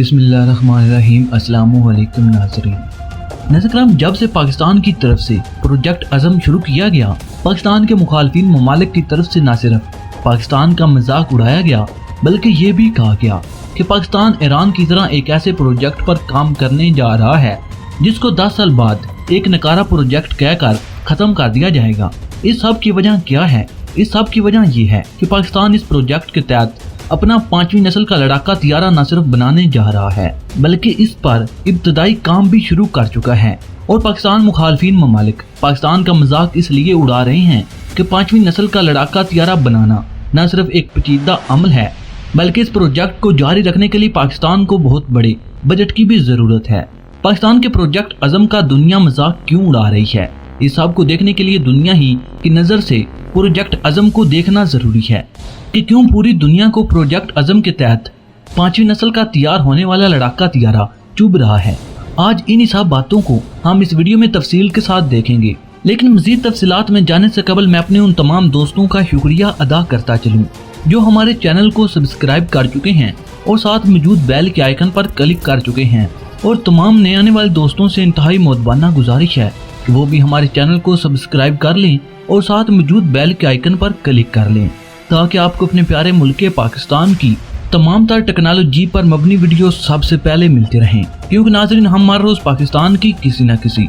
बिस्मिल्लाहिर्रहमानिर्रहीम। अस्सलामुअलैकुम नाज़रीन, जब से पाकिस्तान की तरफ से प्रोजेक्ट अज़म शुरू किया गया, पाकिस्तान के मुखालिफिन ममालिक की तरफ से न सिर्फ पाकिस्तान का मजाक उड़ाया गया बल्कि ये भी कहा गया कि पाकिस्तान ईरान की तरह एक ऐसे प्रोजेक्ट पर काम करने जा रहा है जिसको 10 साल बाद एक नकारा प्रोजेक्ट कहकर ख़त्म कर दिया जाएगा। इस सब की वजह क्या है? इस सब की वजह ये है कि पाकिस्तान इस प्रोजेक्ट के तहत अपना 5वीं नस्ल का लड़ाका तियारा न सिर्फ बनाने जा रहा है बल्कि इस पर इब्तदाई काम भी शुरू कर चुका है। और पाकिस्तान मुखालिफिन ममालिक पाकिस्तान का मजाक इसलिए उड़ा रहे हैं कि 5वीं नस्ल का लड़ाका तियारा बनाना न सिर्फ एक पेचीदा अमल है बल्कि इस प्रोजेक्ट को जारी रखने के लिए पाकिस्तान को बहुत बड़े बजट की भी जरूरत है। पाकिस्तान के प्रोजेक्ट अज़म का दुनिया मजाक क्यों उड़ा रही है? इस सब को देखने के लिए दुनिया ही की नज़र से प्रोजेक्ट अज़म को देखना जरूरी है कि क्यों पूरी दुनिया को प्रोजेक्ट अज़म के तहत 5वीं नस्ल का तैयार होने वाला लड़ाका तियारा चुभ रहा है। आज इन सब बातों को हम इस वीडियो में तफसील के साथ देखेंगे, लेकिन मजीद तफसीलात में जाने से कबल मैं अपने उन तमाम दोस्तों का शुक्रिया अदा करता चलूँ जो हमारे चैनल को सब्सक्राइब कर चुके हैं और साथ मौजूद बेल के आइकन पर क्लिक कर चुके हैं। और तमाम नए आने वाले दोस्तों से इंतहाई मोहब्बाना गुजारिश है कि वो भी हमारे चैनल को सब्सक्राइब कर लें और साथ मौजूद बेल के आइकन पर क्लिक कर लें ताकि आपको अपने प्यारे मुल्क पाकिस्तान की तमाम तर टेक्नोलॉजी पर मबनी वीडियो सबसे पहले मिलते रहें। क्योंकि नाज़रीन, हम हर रोज पाकिस्तान की किसी न किसी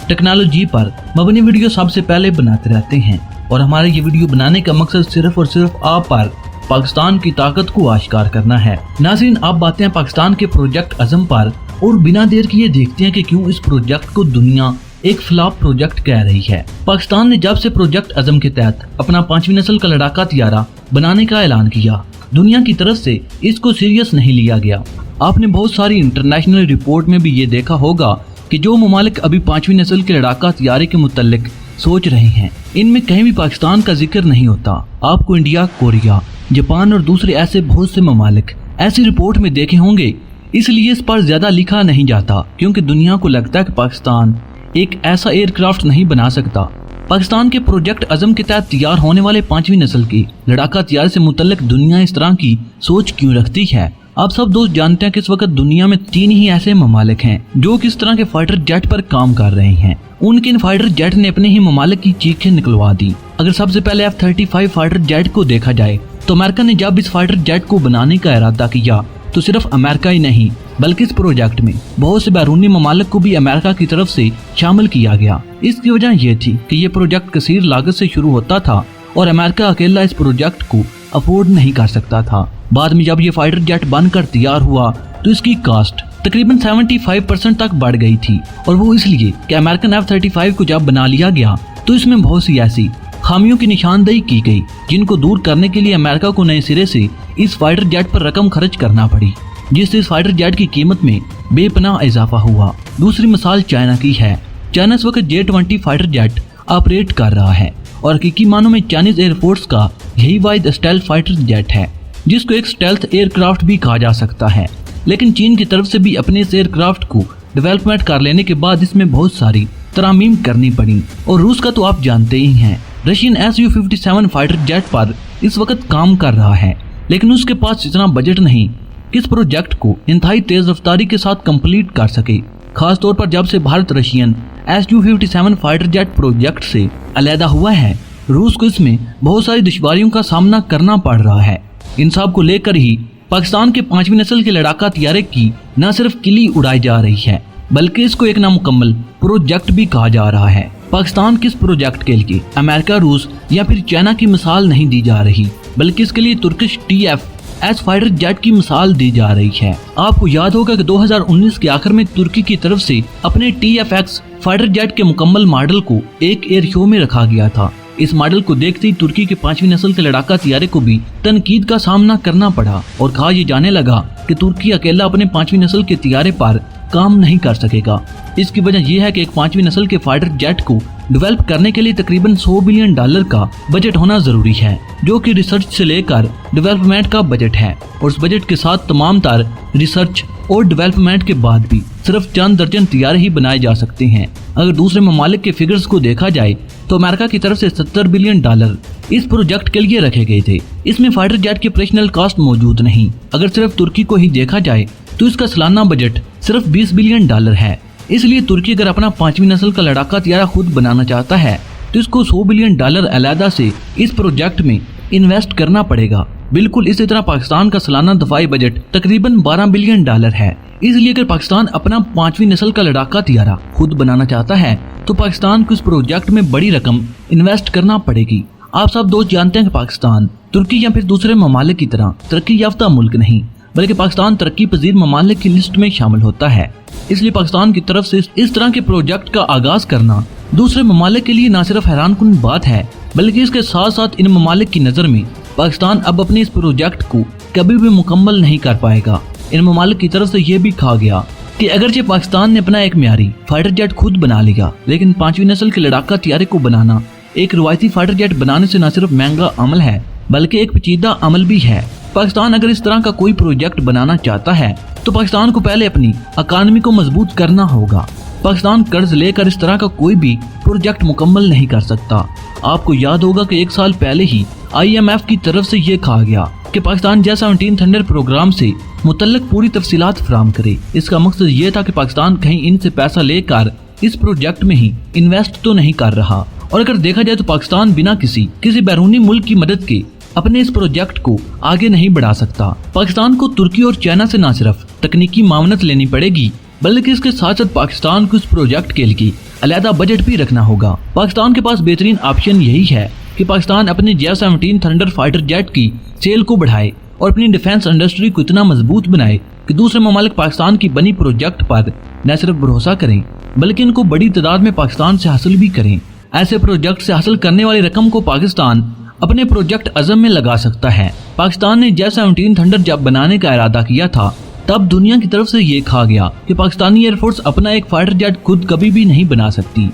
टेक्नोलॉजी पर मबनी वीडियो सबसे पहले बनाते रहते हैं और हमारे ये वीडियो बनाने का मकसद सिर्फ और सिर्फ आप पर पाकिस्तान की ताकत को आश्कार करना है। नाज़रीन, अब बातें हैं पाकिस्तान के प्रोजेक्ट अज़म पर और बिना देर किए देखते हैं कि क्यों इस प्रोजेक्ट को दुनिया एक फ्लॉप प्रोजेक्ट कह रही है। पाकिस्तान ने जब से प्रोजेक्ट अज़म के तहत अपना 5वीं नस्ल का लड़ाका तियारा बनाने का ऐलान किया, दुनिया की तरफ से इसको सीरियस नहीं लिया गया। आपने बहुत सारी इंटरनेशनल रिपोर्ट में भी ये देखा होगा कि जो ममालिक अभी 5वीं नस्ल के लड़ाका तियारे के मुतल्लिक सोच रहे हैं, इनमें कहीं भी पाकिस्तान का जिक्र नहीं होता। आपको इंडिया, कोरिया, जापान और दूसरे ऐसे बहुत से ममालिक ऐसी रिपोर्ट में देखे होंगे, इसलिए इस पर ज्यादा लिखा नहीं जाता क्योंकि दुनिया को लगता है कि पाकिस्तान एक ऐसा एयरक्राफ्ट नहीं बना सकता। पाकिस्तान के प्रोजेक्ट अज़म के तहत तैयार होने वाले 5वीं नस्ल के लड़ाका तियारे से मुतल्लिक दुनिया इस तरह की सोच क्यों रखती है? आप सब दोस्त जानते हैं कि इस वक्त दुनिया में 3 ही ऐसे ममालिक हैं जो किस तरह के फाइटर जेट पर काम कर रहे हैं। उनके इन फाइटर जेट ने अपने ही ममालिक की चीखें निकलवा दी। अगर सबसे पहले F-35 फाइटर जेट को देखा जाए तो अमेरिका ने जब इस फाइटर जेट को बनाने का इरादा किया तो सिर्फ अमेरिका ही नहीं बल्कि इस प्रोजेक्ट में बहुत से बैरूनी ममालिक को भी अमेरिका की तरफ से शामिल किया गया। इसकी वजह यह थी कि यह प्रोजेक्ट कसीर लागत से शुरू होता था और अमेरिका अकेला इस प्रोजेक्ट को अफोर्ड नहीं कर सकता था। बाद में जब ये फाइटर जेट बनकर तैयार हुआ तो इसकी कास्ट तकरीबन 75% तक बढ़ गई थी और वो इसलिए कि अमेरिकन F-35 को जब बना लिया गया तो इसमें बहुत सी ऐसी खामियों की निशानदेही की गई जिनको दूर करने के लिए अमेरिका को नए सिरे से इस फाइटर जेट पर रकम खर्च करना पड़ी, जिससे इस फाइटर जेट की कीमत में बेपनाह इजाफा हुआ। दूसरी मिसाल चाइना की है। चाइना इस वक्त J-20 फाइटर जेट ऑपरेट कर रहा है और हकीकी मानों में चाइनीज एयरफोर्स का यही वाहिद स्टेल्थ फाइटर जेट है जिसको एक स्टेल्थ एयरक्राफ्ट भी कहा जा सकता है। लेकिन चीन की तरफ से भी अपने इस एयरक्राफ्ट को डेवलपमेंट कर लेने के बाद इसमें बहुत सारी तरामीम करनी पड़ी। और रूस का तो आप जानते ही हैं, रशियन Su-57 फाइटर जेट पर इस वक्त काम कर रहा है, लेकिन उसके पास इतना बजट नहीं कि इस प्रोजेक्ट को इंतहाई तेज रफ्तारी के साथ कंप्लीट कर सके। खास तौर पर जब से Bharat Russian Su-57 fighter jet project से अलहदा हुआ है, रूस को इसमें बहुत सारी दुश्वारियों का सामना करना पड़ रहा है। इन सब को लेकर ही पाकिस्तान के 5वीं नस्ल के लड़ाका तियारे की न सिर्फ किली उड़ाई जा रही है बल्कि इसको एक नामुकम्मल प्रोजेक्ट भी कहा जा रहा है। पाकिस्तान के इस प्रोजेक्ट के लिए अमेरिका, रूस या फिर चाइना की मिसाल नहीं दी जा रही बल्कि इसके लिए तुर्किश TFS फाइटर जेट की मिसाल दी जा रही है। आपको याद होगा कि 2019 के आखिर में तुर्की की तरफ से अपने TFX फाइटर जेट के मुकम्मल मॉडल को एक एयर शो में रखा गया था। इस मॉडल को देखते ही तुर्की के 5वीं नस्ल के लड़ाका तियारे को भी तनकीद का सामना करना पड़ा और कहा यह जाने लगा कि तुर्की अकेला अपने 5वीं नस्ल के तियारे पर काम नहीं कर सकेगा। इसकी वजह यह है कि एक 5वीं नस्ल के फाइटर जेट को डेवलप करने के लिए तकरीबन $100 बिलियन का बजट होना जरूरी है, जो कि रिसर्च से लेकर डेवलपमेंट का बजट है। और उस बजट के साथ तमाम तर रिसर्च और डेवलपमेंट के बाद भी सिर्फ चंद दर्जन तियारे ही बनाए जा सकते हैं। अगर दूसरे ममालिक के फिगर्स को देखा जाए तो अमेरिका की तरफ से $70 बिलियन इस प्रोजेक्ट के लिए रखे गए थे। इसमें फाइटर जेट की ऑपरेशनल कॉस्ट मौजूद नहीं। अगर सिर्फ तुर्की को ही देखा जाए तो इसका सालाना बजट सिर्फ $20 बिलियन है। इसलिए तुर्की अगर अपना 5वीं नस्ल का लड़ाका तैयारा खुद बनाना चाहता है तो इसको $100 बिलियन अलहदा से इस प्रोजेक्ट में इन्वेस्ट करना पड़ेगा। बिल्कुल इसी तरह पाकिस्तान का सालाना दफाई बजट तकरीबन $12 बिलियन है। इसलिए अगर पाकिस्तान अपना 5वीं नस्ल का लड़ाका तैयारा खुद बनाना चाहता है तो पाकिस्तान को इस प्रोजेक्ट में बड़ी रकम इन्वेस्ट करना पड़ेगी। आप सब दोस्त जानते हैं कि पाकिस्तान तुर्की या फिर दूसरे ममालिक की तरह तरक्की याफ्ता मुल्क नहीं, बल्कि पाकिस्तान तरक्की पजीर ममालिक की लिस्ट में शामिल होता है। इसलिए पाकिस्तान की तरफ से इस तरह के प्रोजेक्ट का आगाज करना दूसरे ममालिक के लिए न सिर्फ हैरानकुन बात है, बल्कि इसके साथ साथ इन ममालिक की नजर में पाकिस्तान अब अपने इस प्रोजेक्ट को कभी भी मुकम्मल नहीं कर पाएगा। इन ममालिक की तरफ से ये भी कहा गया कि अगरचे पाकिस्तान ने अपना एक म्यारी फाइटर जेट खुद बना लिया, लेकिन 5वीं नस्ल के लड़ाका तैयारे को बनाना एक रवायती फाइटर जेट बनाने से न सिर्फ महंगा अमल है बल्कि एक पेचीदा अमल भी है। पाकिस्तान अगर इस तरह का कोई प्रोजेक्ट बनाना चाहता है तो पाकिस्तान को पहले अपनी इकानमी को मजबूत करना होगा। पाकिस्तान कर्ज लेकर इस तरह का कोई भी प्रोजेक्ट मुकम्मल नहीं कर सकता। आपको याद होगा कि 1 साल पहले ही IMF की तरफ से ये कहा गया कि पाकिस्तान J-17 थंडर प्रोग्राम से मुतल्लिक पूरी तफसीलात फराहम करे। इसका मकसद ये था कि पाकिस्तान कहीं इनसे पैसा लेकर इस प्रोजेक्ट में ही इन्वेस्ट तो नहीं कर रहा। और अगर देखा जाए तो पाकिस्तान बिना किसी बैरूनी मुल्क की मदद के अपने इस प्रोजेक्ट को आगे नहीं बढ़ा सकता। पाकिस्तान को तुर्की और चाइना से न सिर्फ तकनीकी मामनत लेनी पड़ेगी बल्कि इसके साथ साथ पाकिस्तान को इस प्रोजेक्ट के लिए अलहदा बजट भी रखना होगा। पाकिस्तान के पास बेहतरीन ऑप्शन यही है कि पाकिस्तान अपने J-17 थंडर फाइटर जेट की सेल को बढ़ाए और अपनी डिफेंस इंडस्ट्री को इतना मजबूत बनाए कि दूसरे ममालिक पाकिस्तान की बनी प्रोजेक्ट पर न सिर्फ भरोसा करें बल्कि इनको बड़ी तादाद में पाकिस्तान से हासिल भी करें। ऐसे प्रोजेक्ट से हासिल करने वाली रकम को पाकिस्तान अपने प्रोजेक्ट अज़म में लगा सकता है। पाकिस्तान ने J-17 थंडर जब बनाने का इरादा किया था तब दुनिया की तरफ से ये कहा गया कि पाकिस्तानी एयरफोर्स अपना एक फाइटर जेट खुद कभी भी नहीं बना सकती।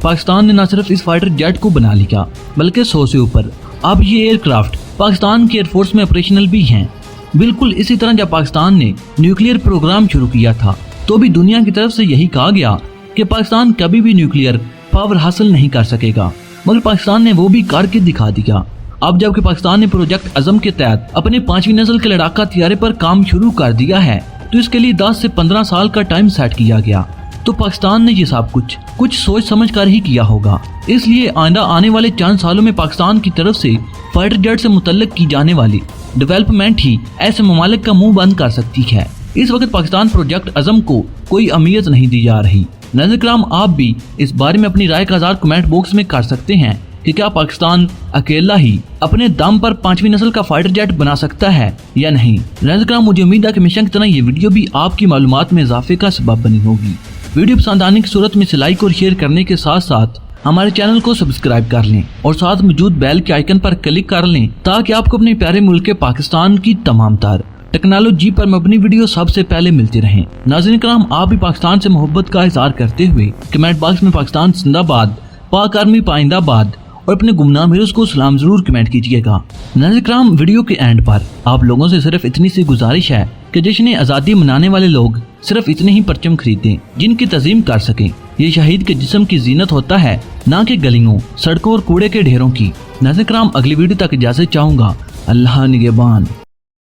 पाकिस्तान ने न सिर्फ इस फाइटर जेट को बना लिया बल्कि 100 से ऊपर अब ये एयरक्राफ्ट पाकिस्तान की एयरफोर्स में ऑपरेशनल भी हैं। बिल्कुल इसी तरह जब पाकिस्तान ने न्यूक्लियर प्रोग्राम शुरू किया था तो भी दुनिया की तरफ से यही कहा गया कि पाकिस्तान कभी भी न्यूक्लियर पावर हासिल नहीं कर सकेगा, मगर पाकिस्तान ने वो भी करके दिखा दिया। अब जबकि पाकिस्तान ने प्रोजेक्ट अज़म के तहत अपने 5वीं नस्ल के लड़ाका तैयारे पर काम शुरू कर दिया है तो इसके लिए 10 से 15 साल का टाइम सेट किया गया। तो पाकिस्तान ने ये सब कुछ सोच समझ कर ही किया होगा। इसलिए आइंदा आने वाले चंद सालों में पाकिस्तान की तरफ से फाइटर जेट से मुतल्लिक की जाने वाली डेवलपमेंट ही ऐसे ममालिक का मुंह बंद कर सकती है। इस वक्त पाकिस्तान प्रोजेक्ट अज़म को कोई अहमियत नहीं दी जा रही। नाज़रीन, आप भी इस बारे में अपनी राय का इज़हार कमेंट बॉक्स में कर सकते हैं कि क्या पाकिस्तान अकेला ही अपने दम पर 5वीं नस्ल का फाइटर जेट बना सकता है या नहीं। नाज़रीन, मुझे उम्मीद है कि हमेशा की तरह ये वीडियो भी आपकी मालूमात में इजाफे का सबब बनी होगी। वीडियो पसंद आने की सूरत में लाइक और शेयर करने के साथ साथ हमारे चैनल को सब्सक्राइब कर लें और साथ मौजूद बेल के आइकन पर क्लिक कर लें ताकि आपको अपने प्यारे मुल्क के पाकिस्तान की तमाम तार टेक्नोलॉजी पर मबनी वीडियो सबसे पहले मिलती रहें। नाज़रीन कराम, आप भी पाकिस्तान से मोहब्बत का इजहार करते हुए कमेंट बॉक्स में पाकिस्तान जिंदाबाद, पाक आर्मी पाइंदाबाद और अपने गुमनाम हीरोज को सलाम जरूर कमेंट कीजिएगा। नाज़रीन कराम, वीडियो के एंड पर आप लोगों से सिर्फ इतनी सी गुजारिश है कि जश्न आज़ादी मनाने वाले लोग सिर्फ इतने ही परचम खरीदें जिनकी तज़ीम कर सकें। ये शहीद के जिस्म की जीनत होता है, ना कि गलियों, सड़कों और कूड़े के ढेरों की। नाज़रीन कराम, अगली वीडियो तक इजाज़त चाहूँगा। अल्लाह निगहबान।